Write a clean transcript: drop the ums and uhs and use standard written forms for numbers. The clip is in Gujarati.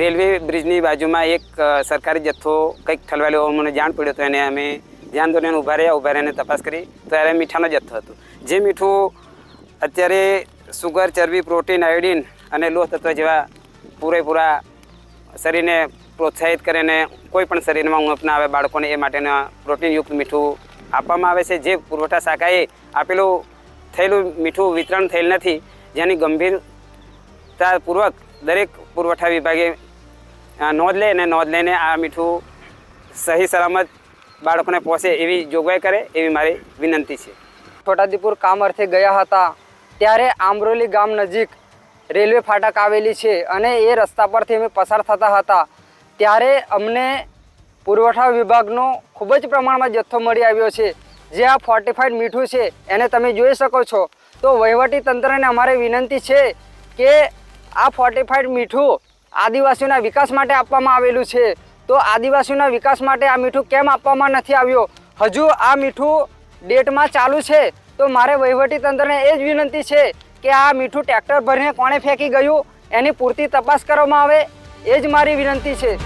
રેલવે બ્રિજની બાજુમાં એક સરકારી જથ્થો કંઈક ઠલવાયેલો મને જાણ પડ્યો હતો, એને અમે ધ્યાન દોરીને ઊભા રહીને તપાસ કરી તો ત્યારે મીઠાનો જથ્થો હતો. જે મીઠું અત્યારે સુગર, ચરબી, પ્રોટીન, આયોડિન અને લોહ તત્વ જેવા પૂરેપૂરા શરીરને પ્રોત્સાહિત કરે અને કોઈ પણ શરીરમાં ઉણપ ના આવે બાળકોને એ માટેના પ્રોટીનયુક્ત મીઠું આપવામાં આવે છે. જે પુરવઠા શાખાએ આપેલું થયેલું મીઠું વિતરણ થયેલ નથી, જેની ગંભીરતાપૂર્વક દરેક પુરવઠા વિભાગે નોંધ લે અને નોંધ લઈને આ મીઠું સહી સલામત બાળકોને પહોંચે એવી જોગવાઈ કરે એવી મારી વિનંતી છે. છોટાઉદેપુર કામ અર્થે ગયા હતા ત્યારે આંબરોલી ગામ નજીક રેલવે ફાટક આવેલી છે અને એ રસ્તા પરથી અમે પસાર થતા હતા ત્યારે અમને પુરવઠા વિભાગનો ખૂબ જ પ્રમાણમાં જથ્થો મળી આવ્યો છે. જે આ ફોર્ટિફાઈડ મીઠું છે એને તમે જોઈ શકો છો. તો વહીવટી તંત્રને અમારે વિનંતી છે કે આ ફોર્ટિફાઈડ મીઠું આદિવાસીઓના વિકાસ માટે આપવામાં આવેલું છે, તો આદિવાસીઓના વિકાસ માટે આ મીઠું કેમ આપવામાં નથી આવ્યો? હજુ આ મીઠું ડેટમાં ચાલુ છે. તો મારે વહીવટી તંત્રને એ જ વિનંતી છે કે આ મીઠું ટ્રેક્ટર ભરીને કોણે ફેંકી ગયું એની પૂરતી તપાસ કરવામાં આવે, એ જ મારી વિનંતી છે.